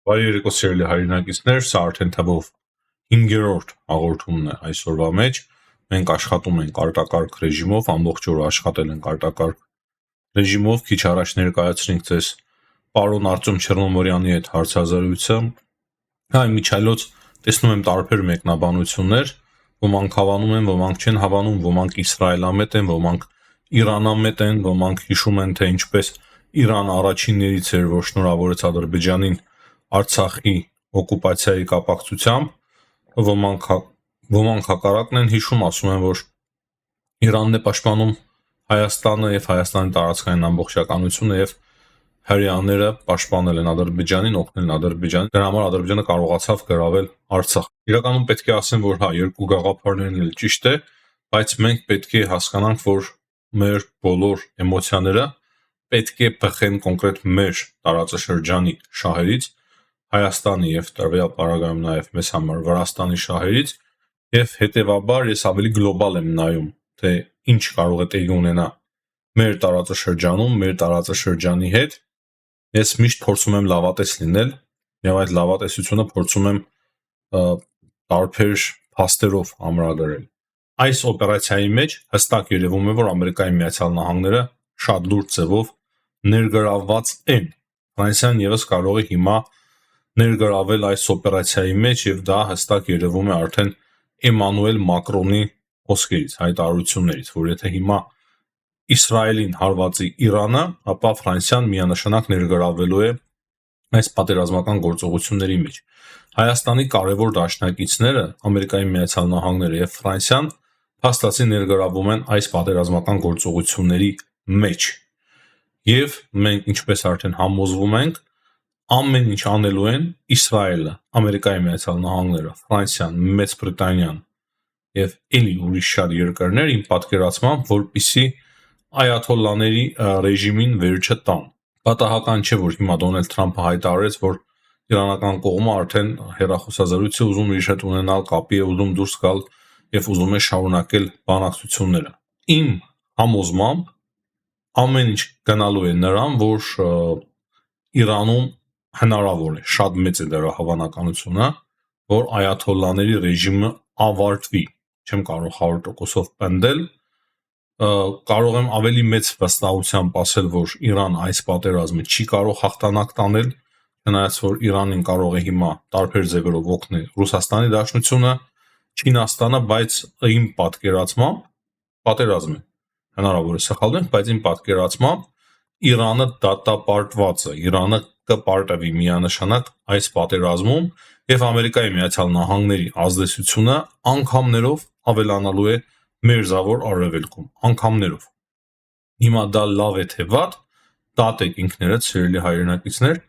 Բարի երեկո սիրելի հայրենակիցներ, սա արդեն թվով 5-րդ հաղորդումն է այսօրվա մեջ։ Մենք աշխատում ենք արտակարգ ռեժիմով, ամբողջ օրը աշխատել ենք արտակարգ ռեժիմով։ Քիչ առաջ ներկայացրինք ձեզ պարոն Արտյոմ Չեռնոմորյանի հետ հարցազրույցը։ Այն միջայլոց տեսնում եմ տարբեր մեկնաբանություններ, ոմանք հավանում են, ոմանք չեն հավանում, ոմանք իսրայելամետ են, ոմանք իրանամետ են, ոմանք հիշում են, թե ինչպես Իրանը առաջիններից էր, որ շնորհավորեց Ադրբեջանին Արցախի օկուպացիայի կապակցությամբ, ոմանք հակառակն են հիշում, ասում են, որ Իրանն է պաշտպանում Հայաստանը եւ Հայաստանի տարածքային ամբողջականությունը եւ հրեաները պաշտպանել են Ադրբեջանին, օգնել են Ադրբեջանին, դրա համար Ադրբեջանը կարողացավ գրավել Արցախ։ Իրականում պետք է ասեմ, որ հա, երկու գաղափարներն էլ ճիշտ է, բայց մենք պետք է հասկանանք, որ մեր բոլոր էմոցիաները պետք է բխեն կոնկրետ մեր տարածաշրջանի շահերից, Հայաստանի եւ տվյալ պարագայում նաեւ մեզ համար Վրաստանի շահերից, եւ հետեւաբար ես ավելի գլոբալ եմ նայում, թե ինչ կարող է տեղի ունենա մեր տարածաշրջանում, մեր տարածաշրջանի հետ։ Ես միշտ փորձում եմ լավատես լինել եւ այդ լավատեսությունը փորձում եմ տարբեր փաստերով ամրագրել։ Այս օպերացիայի մեջ հստակ երևում է, որ Ամերիկայի Միացյալ Նահանգները շատ լուրջ ձևով ներգրավված են։ Ֆրանսիան եւս կարող է հիմա ներգրավել այս օպերացիայի մեջ եւ դա հստակ երևում է արդեն Էմանուել Մակրոնի խոսքերից, հայտարարություններից, որ եթե հիմա Իսրայելին հարվածի Իրանը, ապա Ֆրանսիան միանշանակ ներգրավվելու է այս պատերազմական գործողությունների մեջ։ Հայաստանի կարևոր դաշնակիցները, Ամերիկայի Միացյալ Նահանգները եւ Ֆրանսիան փաստացի ներգրավում են այս պատերազմական գործողությունների մեջ։ Եվ մենք ինչպես արդեն համոզվում ենք, ամեն ինչ անելու են Իսրայելը, Ամերիկայի Միացյալ Նահանգները, Ֆրանսիան, Մեծ Բրիտանիան եւ ելի ուրիշ շատ երկրներ իմ պատկերացմամբ, որպիսի այաթոլլաների ռեժիմին վերջտան։ Պատահական չէ, որ հիմա Դոնալդ Թրամփը հայտարարեց, որ իրանական կողմը արդեն հերախոսազրույց է ուզում իր հետ ունենալ, կապի է ուզում դուրս գալ եւ ուզում է շարունակել բանակցությունները։ Իմ համոզմամբ ամեն ինչ գնալու է նրան, որ Իրանում հնարավոր է, շատ մեծ է դրա հավանականությունը, որ այաթոլլաների ռեժիմը ավարտվի։ Չեմ կարող 100%-ով պնդել, կարող եմ ավելի մեծ վստահությամբ ասել, որ Իրան այս պատերազմը չի կարող հաղթանակ տանել, չնայած որ Իրանին կարող է հիմա տարբեր ձևերով օգնել Ռուսաստանի Դաշնությունը, Չինաստանը, բայց իմ պատկերացմամբ պատերազմ է։ Հնարավոր է սխալվենք, բայց իմ պատկերացմամբ Իրանը դատապարտված է, Իրանը կպարտվի միանշանակ այս պատերազմում եւ Ամերիկայի Միացյալ Նահանգների ազդեցությունը անգամներով ավելանալու է մերձավոր արևելքում, անգամներով։ Հիմա դա լավ է թե վատ, դատեք ինքներդ սիրելի հայրենակիցներ,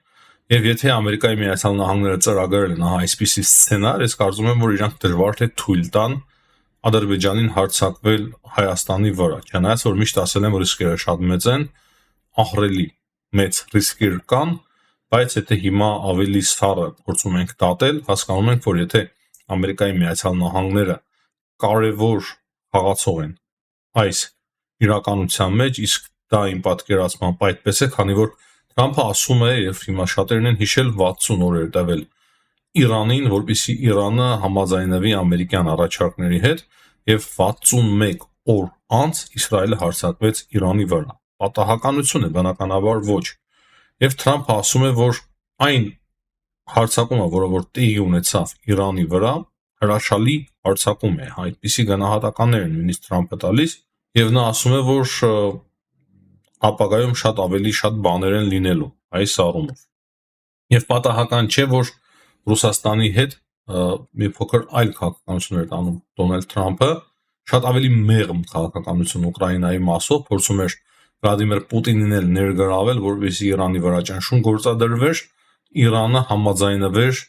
եւ եթե Ամերիկայի Միացյալ Նահանգները ծրագրել են այսպիսի սցենար, ես կարծում եմ, որ իրանք դժվար թե թույլ տան Ադրբեջանին հարձակվել Հայաստանի վրա, չնայած որ միշտ ասել եմ, որ ռիսկերը շատ մեծ են, ահռելի մեծ ռիսկեր կան, բայց եթե հիմա ավելի սառը փորձում ենք դատել, հասկանում ենք, որ եթե Ամերիկայի Միացյալ Նահանգները կարևոր խաղացող են այս իրականության մեջ, իսկ դա իմ պատկերացմամբ այդպես է, քանի որ Թրամփը ասում է եւ հիմա շատերն են հիշել 60 օր էր տվել Իրանին, որպեսզի Իրանը համաձայնվի ամերիկյան առաջարկների հետ եւ 61 օր անց Իսրայելը հարձակվեց Իրանի վրա։ Պատահականություն է, բնականաբար ոչ։ Եվ Թրամփը ասում է, որ այն հարձակումը, որը որ տեղի ունեցավ Իրանի վրա, հրաշալի հարձակում է, այդպիսի գնահատականներ են նույնիսկ Թրամփը տալիս, եւ նա ասում է, որ ապագայում շատ ավելի շատ բաներ են լինելու այս առումով։ Եվ պատահական չէ, որ Ռուսաստանի հետ մի փոքր այլ քաղաքականություն էր տանում Դոնալդ Թրամփը, շատ ավելի մեղմ քաղաքականություն Ուկրաինայի մասով, փորձում էր Վլադիմիր Պուտինին էլ ներգրավել, որպեսզի Իրանի վրա ճնշում գործադրվեր, Իրանը համաձայնվեր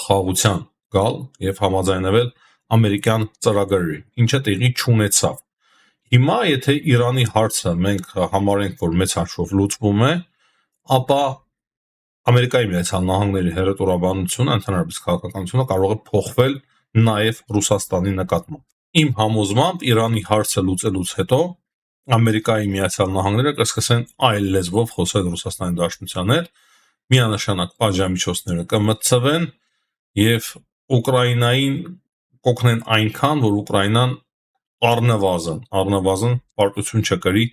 խաղաղության գալ եւ համաձայնվել ամերիկյան ծրագրերի, ինչը տեղի չունեցավ։ Հիմա եթե Իրանի հարցը մենք համարենք, որ մեծ հաշվով լուծվում է, ապա Ամերիկայի Միացյալ Նահանգների հերետորաբանությունը, ընդհանրապես քաղաքականությունը կարող է փոխվել նաև Ռուսաստանի նկատմամբ։ Իմ համոզմամբ Իրանի հարցը լուծելուց հետո Ամերիկայի Միացյալ Նահանգները կսկսեն այլ լեզվով խոսել Ռուսաստանի Դաշնության հետ, միանշանակ պատժամիջոցները կմտցվեն եւ Ուկրաինային կօգնեն այնքան, որ Ուկրաինան առնվազն պարտություն չկրի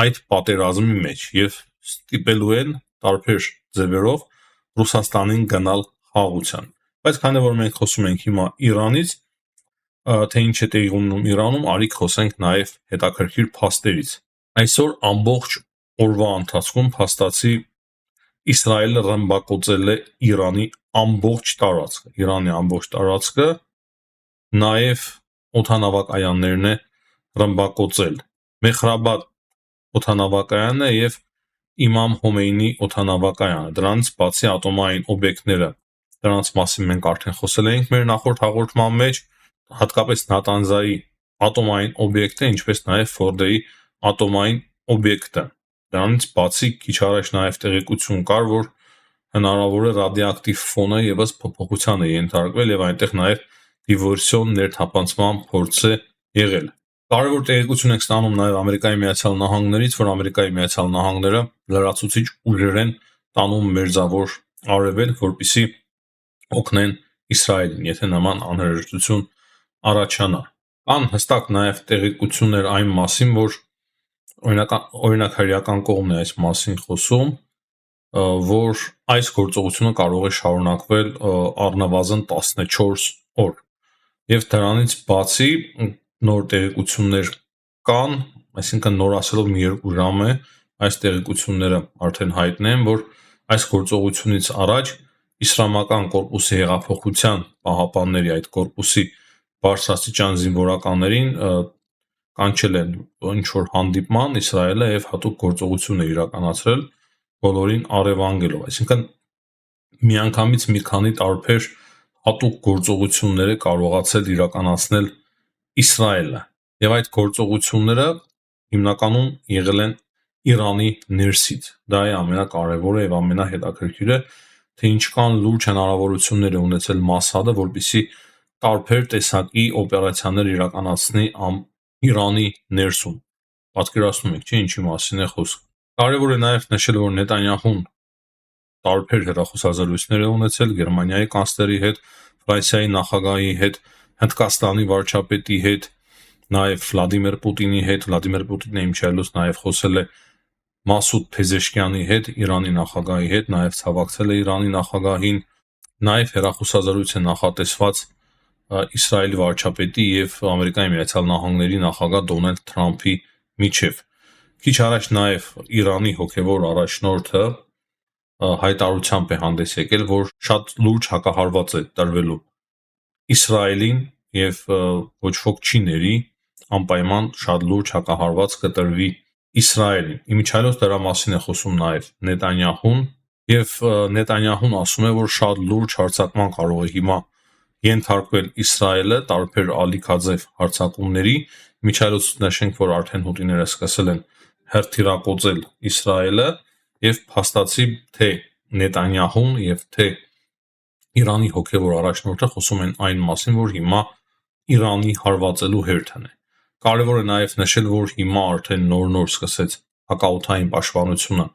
այդ պատերազմի մեջ եւ ստիպելու են տարբեր ձևերով Ռուսաստանին գնալ խաղաղության։ Բայց քանի որ մենք խոսում ենք հիմա Իրանից, թե ինչ է տեղի ունենում Իրանում, արիք խոսենք նաեւ հետաքրքիր փաստերից։ Այսօր ամբողջ օրվա ընթացքում փաստացի Իսրայելը ռմբակոծել է Իրանի ամբողջ տարածքը, նաեւ օդանավակայաններն է ռմբակոծել։ Մեխրաբադ օդանավակայանը եւ Իմամ Հոմեյնի օդանավակայանը։ Դրանից բացի ատոմային օբյեկտները, դրանց մասին մենք արդեն խոսել էինք մեր նախորդ հաղորդման մեջ, հատկապես Նատանզայի ատոմային օբյեկտը, ինչպես նաեւ Ֆորդեի ատոմային օբյեկտը։ Դրանից բացի քիչ առաջ նաեւ տեղեկություն կար, որ հնարավոր է ռադիոակտիվ ֆոնը եւս փոփոխության է ենթարկվել եւ այնտեղ նաեւ դիվերսիոն ներթափանցման փորձ է եղել։ Կարևոր տեղեկություն ենք ստանում նաեւ Ամերիկայի Միացյալ Նահանգներից, որ Ամերիկայի Միացյալ Նահանգները լրացուցիչ ուժեր են տանում Մերձավոր Արևելք, որպեսզի օգնեն Իսրայելին, եթե նման անհրաժեշտություն առաջանա։ Կան հստակ նաեւ տեղեկություններ այն մասին, որ օրինակ հայկական կողմն է այս մասին խոսում, որ այս գործողությունը կարող է շարունակվել առնվազն 14 օր։ Եվ դրանից բացի նոր տեղեկություններ կան, այսինքն նոր ասելով մի 2 ժամ է այս տեղեկությունները արդեն հայտնի են, որ այս գործողությունից առաջ Իսլամական կորպուսի հեղափոխության պահապանների այդ կորպուսի բարձրաստիճան զինվորականներին կանչել են ինչ-որ հանդիպման Իսրայելը եւ հատուկ գործողություն է իրականացրել բոլորին առևանգելով, այսինքն միանգամից մի քանի տարբեր հատուկ գործողություններ է կարողացել իրականացնել Իսրայելը եւ այդ գործողությունները հիմնականում եղել են Իրանի ներսից։ Դա է ամենակարևորը եւ ամենահետաքրքիրը, թե ինչքան լուրջ հնարավորություններ է ունեցել Մասադը, որպեսզի տարբեր տեսակի օպերացիաներ իրականացնի Իրանի ներսում։ Պատկերացնում եք, չէ՞, ինչի մասին է խոսքը։ Կարևոր է նաեւ նշել, որ Նետանյահուն տարբեր հեռախոսազրույցներ է ունեցել Գերմանիայի կանցլերի հետ, Ֆրանսիայի նախագահի հետ, Հնդկաստանի վարչապետի հետ, նաեւ Վլադիմիր Պուտինի հետ։ Վլադիմիր Պուտինը իմչայլոց նաեւ խոսել է Մասուդ Փեզեշկյանի հետ, Իրանի նախագահի հետ, նաեւ ցավակցել է Իրանի նախագահին, նաեւ հեռախոսազրույց է նախատեսված Իսրայելի վարչապետի եւ Ամերիկայի Միացյալ Նահանգների նախագահ Դոնալդ Թրամփի միջեւ։ Քիչ առաջ նաեւ Իրանի հոգեվոր առաջնորդը հայտարարությամբ է հանդես եկել, որ շատ լուրջ հակահարված է տրվելու Իսրայելին եւ ոչ ոք չի ների, անպայման շատ լուրջ հակահարված կտրվի Իսրայելին։ Իմիջիայլոց դրա մասին է խոսում նաեւ Նետանյահուն եւ Նետանյահուն ասում է, որ շատ լուրջ հարձակման կարող է հիմա ենթարկվել Իսրայելը տարբեր ալիքաձև հարձակումների։ Իմիջիայլոց նշենք, որ արդեն հուտիները սկսել են հրթիռակոծել Իսրայելը եւ փաստացի թե Նետանյահուն եւ թե Իրանի հոգեվոր առաջնորդը խոսում են այն մասին, որ հիմա Իրանի հարվածելու հերթն է։ Կարևոր է նաեւ նշել, որ հիմա արդեն նոր սկսեց հակաօդային պաշտպանությունը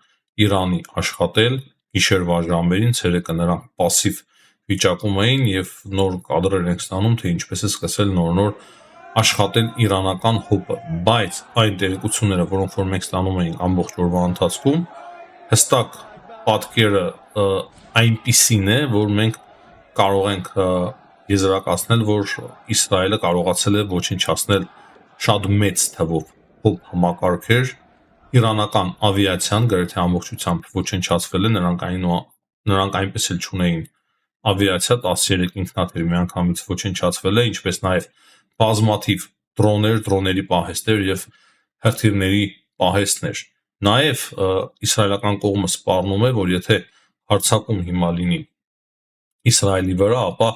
Իրանի աշխատել գիշերվա ժամերին, ցերեկը նրանք пассив վիճակում էին եւ նոր կադրեր ենք ստանում, թե ինչպես է սկսել նոր աշխատել իրանական հոպը, բայց այն տեղեկությունները, որոնք որ մենք ստանում էինք ամբողջ օրվա ընթացքում, հստակ պատկերը այնպիսին է, որ մենք կարող ենք եզրակացնել, որ Իսրայելը կարողացել է ոչնչացնել շատ մեծ թվով հոպ համակարգեր, իրանական ավիացիան գրեթե ամբողջությամբ ոչնչացվել է, նրանք այնպես էլ չունեին ավիացիա, 13 ինքնաթիռ միանգամից ոչնչացվել է, ինչպես նաեւ բազմաթիվ դրոների պահեստներ եւ հրթիռների պահեստներ։ Նաեւ իսրայելական կողմը սպառնում է, որ եթե հարձակում հիմա լինի Իսրայելի վրա, ապա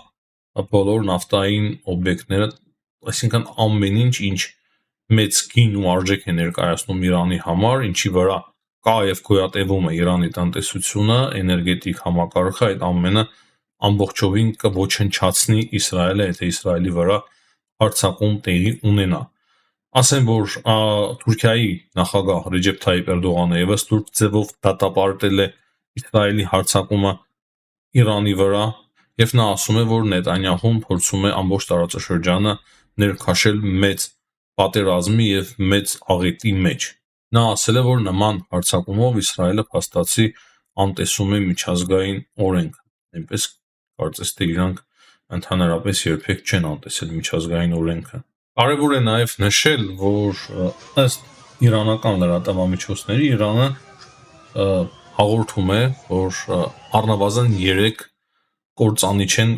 բոլոր նավթային օբյեկտները, այսինքն ամեն ինչ մեծ գին ու արժեք է ներկայացնում Իրանի համար, ինչի վրա կա եւ գոյատևում է Իրանի տնտեսությունը, էներգետիկ համակարգը, այդ ամենը ամբողջովին կոչնչացնի Իսրայելը, եթե Իսրայելի վրա հարձակում տեղի ունենա։ Ասեմ, որ Թուրքիայի նախագահ Ռեջեփ Թայիպ Էրդողանը եւս լուրջ ձևով դատապարտել է Իսրայելի հարձակումը Իրանի վրա, եւ նա ասում է, որ Նետանյահուն փորձում է ամբողջ տարածաշրջանը ներքաշել մեծ պատերազմի եւ մեծ աղետի մեջ։ Նա ասել է, որ նման հարձակումով Իսրայելը փաստացի անտեսում է միջազգային օրենք, այնպես կարծես թե իրանք ընդհանրապես երբեք չեն անտեսել միջազգային օրենքը։ Կարևոր է նաև նշել, որ ըստ իրանական լրատվամիջոցների Իրանը հաղորդում է, որ առնվազն 3 կործանիչ են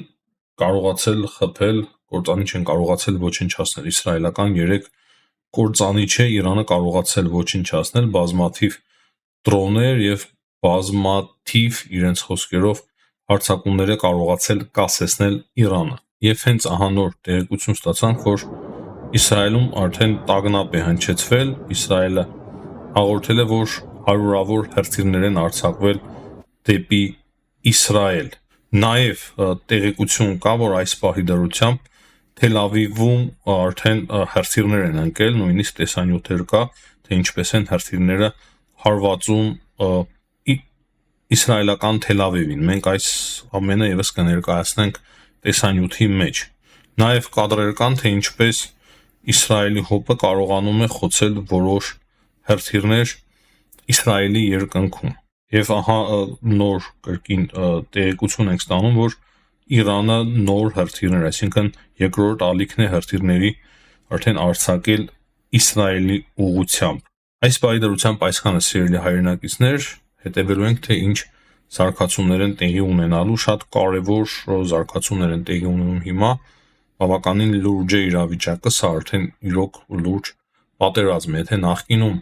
կարողացել խփել, կործանիչ են կարողացել ոչնչացնել իսրայելական 3 կործանիչ է Իրանը կարողացել ոչնչացնել, բազմաթիվ դրոններ եւ բազմաթիվ իրենց խոսքերով հարձակումներ է կարողացել կասեցնել Իրանը։ Եվ հենց ահա նոր տեղեկություն ստացանք, որ Իսրայելում արդեն տագնապ է հնչեցվել, Իսրայելը հաղորդել է, որ հարյուրավոր հրթիռներ են արձակվել դեպի Իսրայել։ Նաև տեղեկություն կա, որ այս պահի դրությամբ Թել Ավիվում արդեն հրթիռներ են ընկել, նույնիսկ տեսանյութեր կա, թե ինչպես են հրթիռները հարվածում իսրայելական Թել Ավիվին։ Մենք այս ամենը եւս կներկայացնենք տեսանյութի մեջ։ Նաև կադրեր կան, թե ինչպես Իսրայելի հոպը կարողանում է խոցել որոշ հրթիռներ Իսրայելի երկնքում։ Եվ ահա նոր կրկին տեղեկություն ենք ստանում, որ Իրանը նոր հրթիռներ, այսինքն երկրորդ ալիքն է հրթիռների արդեն արձակել Իսրայելի ուղղությամբ։ Այս պահի դրությամբ այսքանը, սիրելի հայրենակիցներ, հետևելու ենք, թե ինչ զարգացումներ են տեղի ունենալու, շատ կարևոր զարգացումներ են տեղի ունենում հիմա, բավականին լուրջ է իրավիճակը, սա արդեն իրոք լուրջ պատերազմ է, եթե նախկինում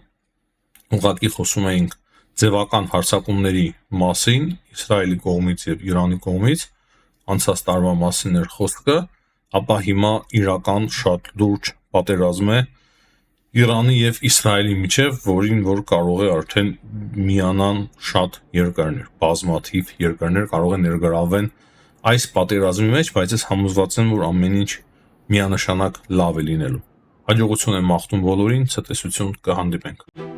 ուղղակի խոսում էինք ձևական հարձակումների մասին Իսրայելի կողմից եւ Իրանի կողմից, անցած տարվա մասին էր խոսքը, ապա հիմա իրական շատ լուրջ պատերազմ է Իրանի եւ Իսրայելի միջև, որին որ կարող է արդեն միանան շատ երկրներ, բազմաթիվ երկրներ կարող են ներգրավեն այս պատերազմի մեջ, բայց ես համոզված եմ, որ ամեն ինչ միանշանակ լավ է լինելու։ Հաջողություն եմ մաղթում բոլորին, ցտեսություն, կհանդիպենք։